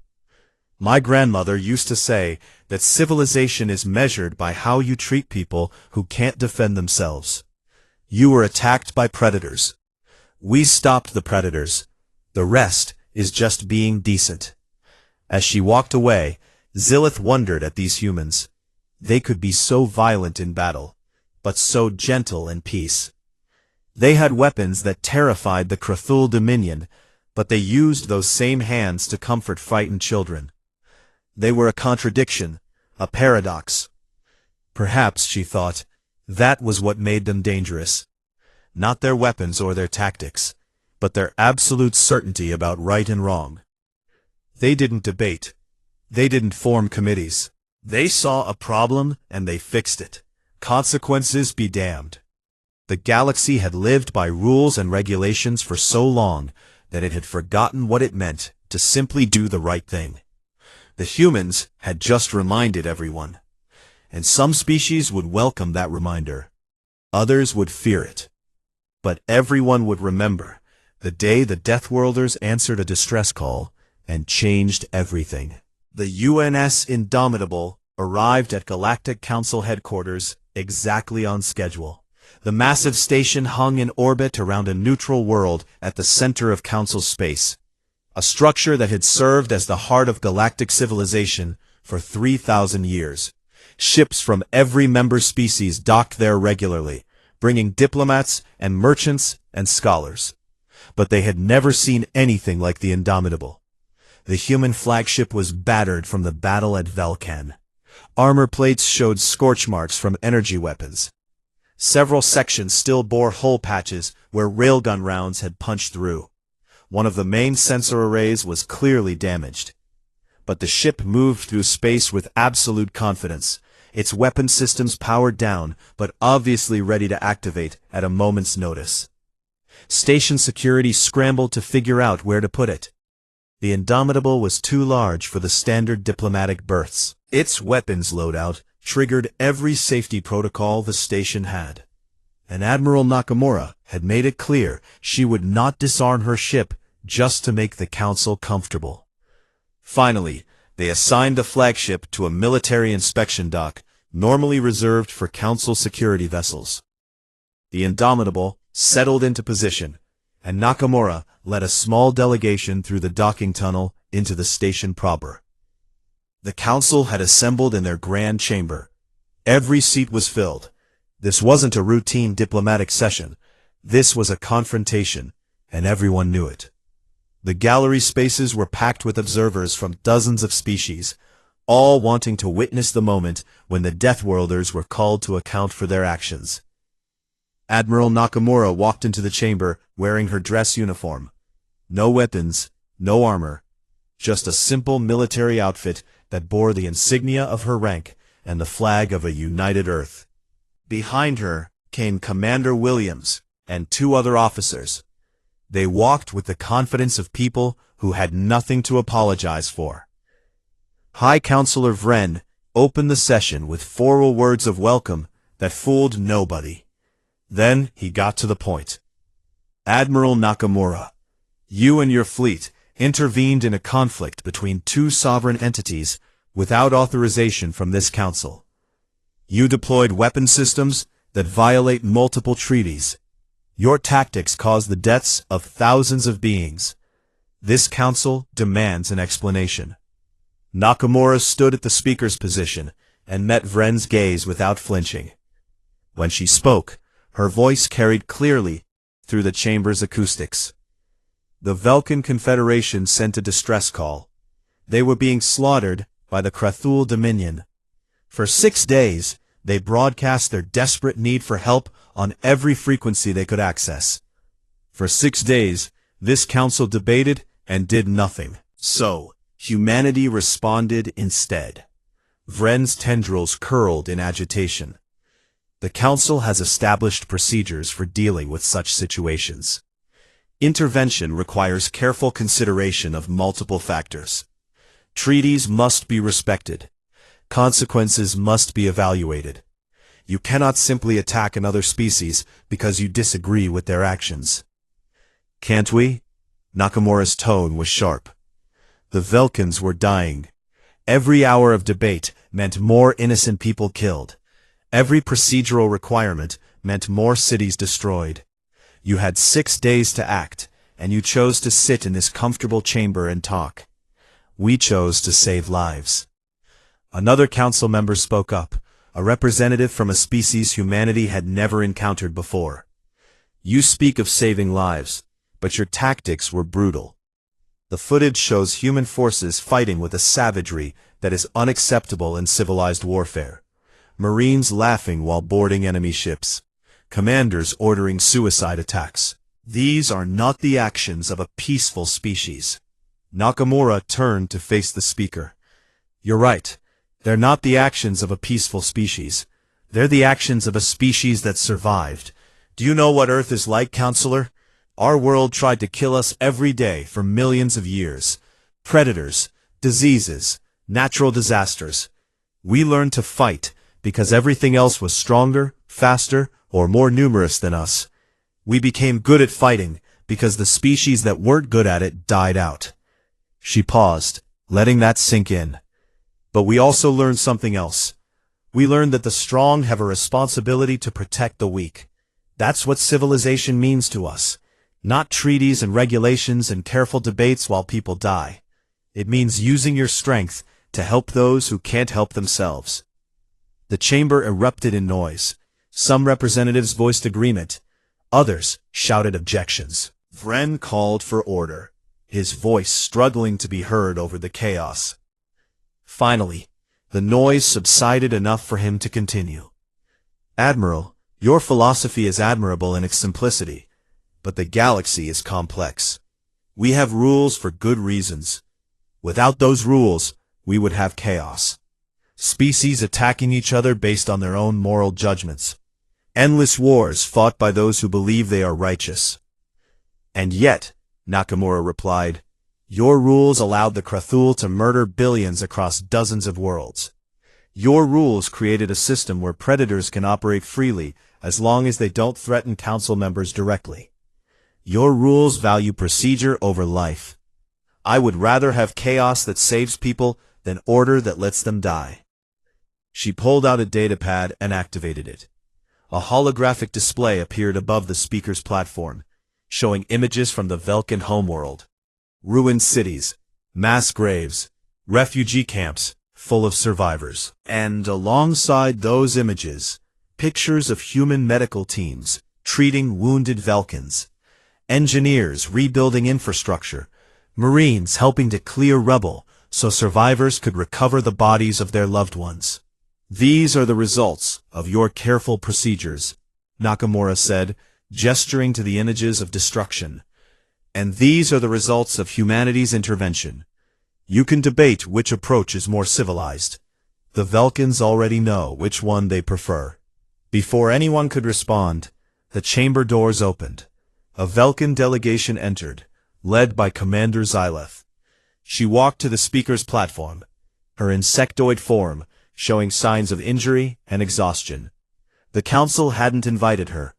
My grandmother used to say that civilization is measured by how you treat people who can't defend themselves. You were attacked by predators. We stopped the predators. The rest is just being decent." As she walked away, Xylith wondered at these humans. They could be so violent in battle, but so gentle in peace. They had weapons that terrified the Krathul Dominion, but they used those same hands to comfort frightened children. They were a contradiction, a paradox. Perhaps, she thought, that was what made them dangerous. Not their weapons or their tactics, but their absolute certainty about right and wrong. They didn't debate. They didn't form committees. They saw a problem and they fixed it. Consequences be damned. The galaxy had lived by rules and regulations for so long that it had forgotten what it meant to simply do the right thing. The humans had just reminded everyone. And some species would welcome that reminder. Others would fear it. But everyone would remember the day the Deathworlders answered a distress call and changed everything. The UNS Indomitable arrived at Galactic Council headquarters exactly on schedule. The massive station hung in orbit around a neutral world at the center of Council space, a structure that had served as the heart of galactic civilization for 3,000 years. Ships from every member species docked there regularly, bringing diplomats and merchants and scholars. But they had never seen anything like the Indomitable. The human flagship was battered from the battle at Velkan. Armor plates showed scorch marks from energy weapons. Several sections still bore hole patches where railgun rounds had punched through. One of the main sensor arrays was clearly damaged. But the ship moved through space with absolute confidence, its weapon systems powered down, but obviously ready to activate at a moment's notice. Station security scrambled to figure out where to put it. The Indomitable was too large for the standard diplomatic berths. Its weapons loadout triggered every safety protocol the station had. And Admiral Nakamura had made it clear she would not disarm her ship just to make the Council comfortable. Finally, they assigned the flagship to a military inspection dock, normally reserved for Council security vessels. The Indomitable settled into position, and Nakamura led a small delegation through the docking tunnel into the station proper. The Council had assembled in their grand chamber. Every seat was filled. This wasn't a routine diplomatic session. This was a confrontation, and everyone knew it. The gallery spaces were packed with observers from dozens of species, all wanting to witness the moment when the Deathworlders were called to account for their actions. Admiral Nakamura walked into the chamber wearing her dress uniform. No weapons, no armor, just a simple military outfit that bore the insignia of her rank and the flag of a united Earth. Behind her came Commander Williams and two other officers. They walked with the confidence of people who had nothing to apologize for. High Counselor Vren opened the session with formal words of welcome that fooled nobody. Then he got to the point. Admiral Nakamura, you and your fleet intervened in a conflict between two sovereign entities without authorization from this council. You deployed weapon systems that violate multiple treaties. Your tactics caused the deaths of thousands of beings. This council demands an explanation. Nakamura stood at the speaker's position and met Vren's gaze without flinching. When she spoke, her voice carried clearly through the chamber's acoustics. The Velkin Confederation sent a distress call. They were being slaughtered by the Krathul Dominion. For 6 days, they broadcast their desperate need for help on every frequency they could access. For 6 days, this council debated and did nothing. So, humanity responded instead. Vren's tendrils curled in agitation. The council has established procedures for dealing with such situations. Intervention requires careful consideration of multiple factors. Treaties must be respected. Consequences must be evaluated. You cannot simply attack another species because you disagree with their actions. Can't we? Nakamura's tone was sharp. The Velkins were dying. Every hour of debate meant more innocent people killed. Every procedural requirement meant more cities destroyed. You had 6 days to act, and you chose to sit in this comfortable chamber and talk. We chose to save lives. Another council member spoke up, a representative from a species humanity had never encountered before. You speak of saving lives, but your tactics were brutal. The footage shows human forces fighting with a savagery that is unacceptable in civilized warfare. Marines laughing while boarding enemy ships. Commanders ordering suicide attacks. These are not the actions of a peaceful species. Nakamura turned to face the speaker. You're right. They're not the actions of a peaceful species. They're the actions of a species that survived. Do you know what Earth is like, Counselor? Our world tried to kill us every day for millions of years. Predators, diseases, natural disasters. We learned to fight because everything else was stronger, faster, or more numerous than us. We became good at fighting because the species that weren't good at it died out. She paused, letting that sink in. But we also learned something else. We learned that the strong have a responsibility to protect the weak. That's what civilization means to us. Not treaties and regulations and careful debates while people die. It means using your strength to help those who can't help themselves. The chamber erupted in noise. Some representatives voiced agreement. Others shouted objections. Vren called for order, his voice struggling to be heard over the chaos. Finally, the noise subsided enough for him to continue. Admiral, your philosophy is admirable in its simplicity, but the galaxy is complex. We have rules for good reasons. Without those rules, we would have chaos. Species attacking each other based on their own moral judgments. Endless wars fought by those who believe they are righteous. And yet, Nakamura replied, your rules allowed the Krathul to murder billions across dozens of worlds. Your rules created a system where predators can operate freely as long as they don't threaten council members directly. Your rules value procedure over life. I would rather have chaos that saves people than order that lets them die. She pulled out a datapad and activated it. A holographic display appeared above the speaker's platform, showing images from the Velkin homeworld. Ruined cities, mass graves, refugee camps full of survivors. And alongside those images, pictures of human medical teams treating wounded Velkins, engineers rebuilding infrastructure, Marines helping to clear rubble so survivors could recover the bodies of their loved ones. These are the results of your careful procedures, Nakamura said, gesturing to the images of destruction. And these are the results of humanity's intervention. You can debate which approach is more civilized. The Velkins already know which one they prefer. Before anyone could respond, the chamber doors opened. A Velkin delegation entered, led by Commander Xyleth. She walked to the speaker's platform, her insectoid form showing signs of injury and exhaustion. The council hadn't invited her,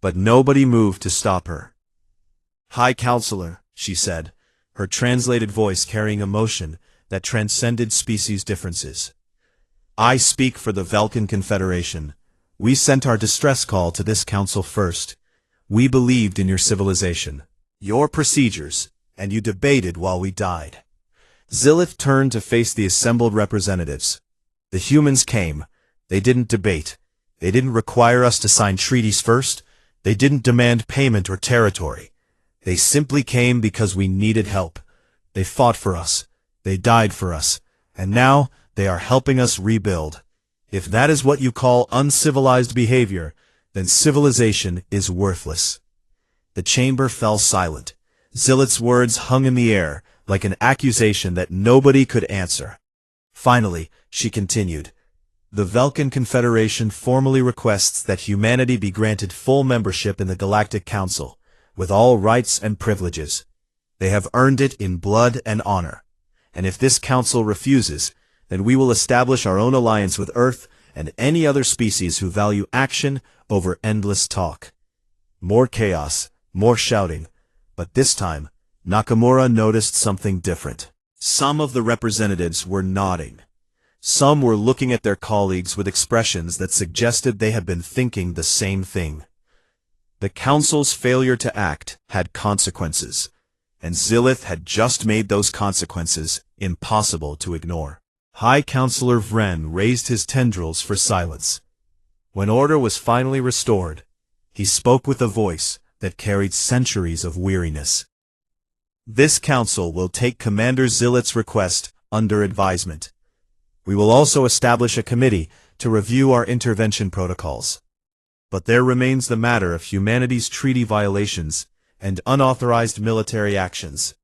but nobody moved to stop her. "High Counselor," she said, her translated voice carrying emotion that transcended species differences. "I speak for the Velkin Confederation. We sent our distress call to this council first. We believed in your civilization, your procedures, and you debated while we died." Xyleth turned to face the assembled representatives. "The humans came. They didn't debate. They didn't require us to sign treaties first. They didn't demand payment or territory. They simply came because we needed help. They fought for us. They died for us. And now they are helping us rebuild. If that is what you call uncivilized behavior, then civilization is worthless." The chamber fell silent. Xyleth's words hung in the air, like an accusation that nobody could answer. Finally, she continued, "The Velkin Confederation formally requests that humanity be granted full membership in the Galactic Council, with all rights and privileges. They have earned it in blood and honor. And if this council refuses, then we will establish our own alliance with Earth and any other species who value action over endless talk." More chaos, more shouting, but this time, Nakamura noticed something different. Some of the representatives were nodding. Some were looking at their colleagues with expressions that suggested they had been thinking the same thing. The council's failure to act had consequences, and Xyleth had just made those consequences impossible to ignore. High Counselor Vren raised his tendrils for silence. When order was finally restored, he spoke with a voice that carried centuries of weariness. "This council will take Commander Xyleth's request under advisement. We will also establish a committee to review our intervention protocols. But there remains the matter of humanity's treaty violations and unauthorized military actions."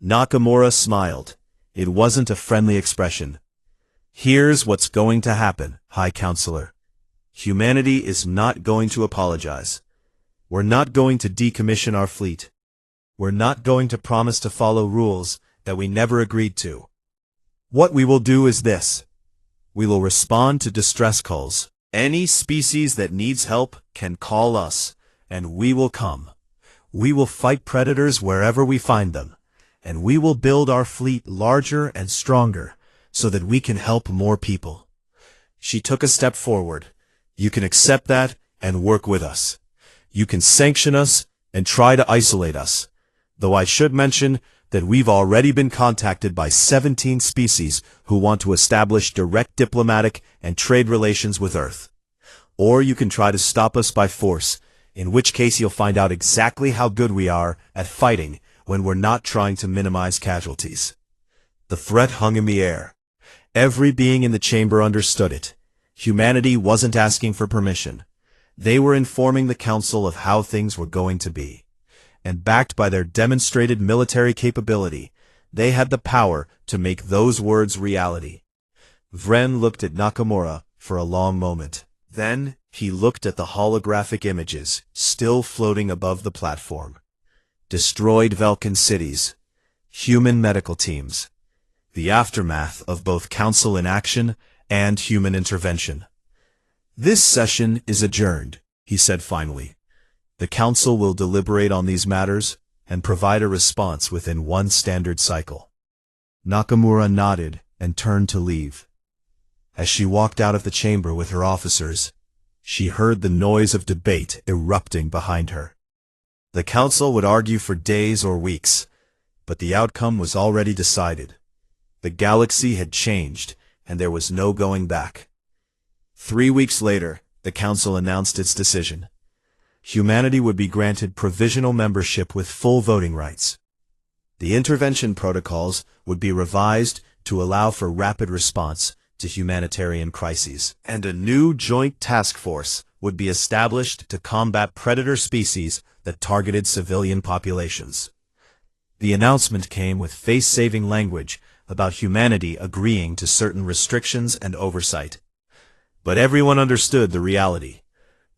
Nakamura smiled. It wasn't a friendly expression. "Here's what's going to happen, High Counselor. Humanity is not going to apologize. We're not going to decommission our fleet. We're not going to promise to follow rules that we never agreed to. What we will do is this. We will respond to distress calls. Any species that needs help can call us, and we will come. We will fight predators wherever we find them, and we will build our fleet larger and stronger so that we can help more people." She took a step forward. "You can accept that and work with us. You can sanction us and try to isolate us. Though I should mention that we've already been contacted by 17 species who want to establish direct diplomatic and trade relations with Earth. Or you can try to stop us by force, in which case you'll find out exactly how good we are at fighting when we're not trying to minimize casualties." The threat hung in the air. Every being in the chamber understood it. Humanity wasn't asking for permission. They were informing the council of how things were going to be. And backed by their demonstrated military capability, they had the power to make those words reality. Vren looked at Nakamura for a long moment. Then, he looked at the holographic images still floating above the platform. Destroyed Velkin cities, human medical teams, the aftermath of both council inaction and human intervention. "This session is adjourned," he said finally. "The council will deliberate on these matters and provide a response within one standard cycle." Nakamura nodded and turned to leave. As she walked out of the chamber with her officers, she heard the noise of debate erupting behind her. The council would argue for days or weeks, but the outcome was already decided. The galaxy had changed, and there was no going back. 3 weeks later, the council announced its decision. Humanity would be granted provisional membership with full voting rights. The intervention protocols would be revised to allow for rapid response to humanitarian crises, and a new joint task force would be established to combat predator species that targeted civilian populations. The announcement came with face-saving language about humanity agreeing to certain restrictions and oversight. But everyone understood the reality.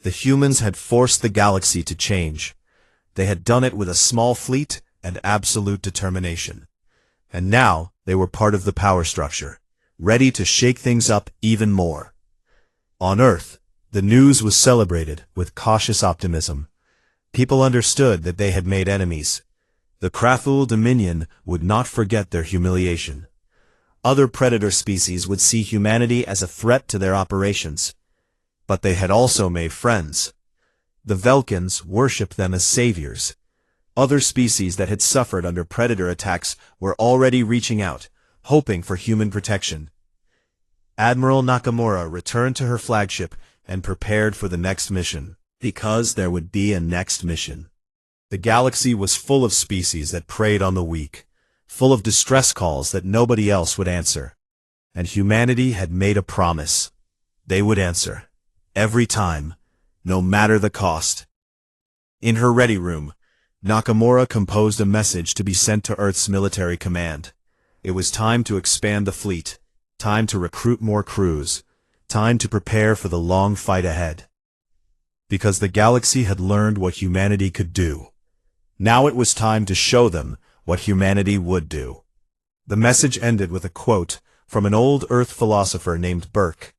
The humans had forced the galaxy to change. They had done it with a small fleet and absolute determination. And now they were part of the power structure, ready to shake things up even more. On Earth, the news was celebrated with cautious optimism. People understood that they had made enemies. The Krathul Dominion would not forget their humiliation. Other predator species would see humanity as a threat to their operations. But they had also made friends. The Velkans worshipped them as saviors. Other species that had suffered under predator attacks were already reaching out, hoping for human protection. Admiral Nakamura returned to her flagship and prepared for the next mission, because there would be a next mission. The galaxy was full of species that preyed on the weak, full of distress calls that nobody else would answer. And humanity had made a promise. They would answer. Every time, no matter the cost. In her ready room, Nakamura composed a message to be sent to Earth's military command. It was time to expand the fleet, time to recruit more crews, time to prepare for the long fight ahead. Because the galaxy had learned what humanity could do. Now it was time to show them what humanity would do. The message ended with a quote from an old Earth philosopher named Burke.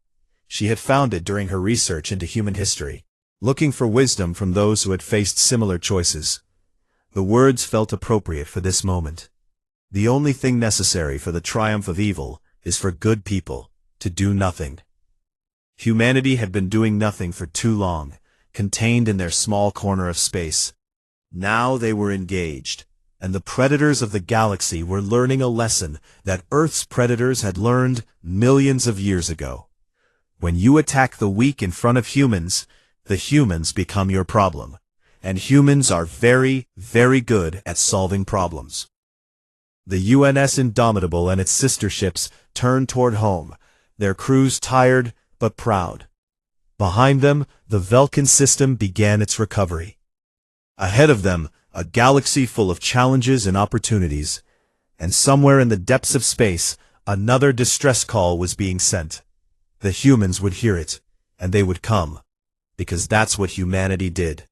She had found it during her research into human history, looking for wisdom from those who had faced similar choices. The words felt appropriate for this moment. The only thing necessary for the triumph of evil is for good people to do nothing. Humanity had been doing nothing for too long, contained in their small corner of space. Now they were engaged, and the predators of the galaxy were learning a lesson that Earth's predators had learned millions of years ago. When you attack the weak in front of humans, the humans become your problem. And humans are very, very good at solving problems. The UNS Indomitable and its sister ships turned toward home, their crews tired but proud. Behind them, the Velkan system began its recovery. Ahead of them, a galaxy full of challenges and opportunities. And somewhere in the depths of space, another distress call was being sent. The humans would hear it, and they would come. Because that's what humanity did.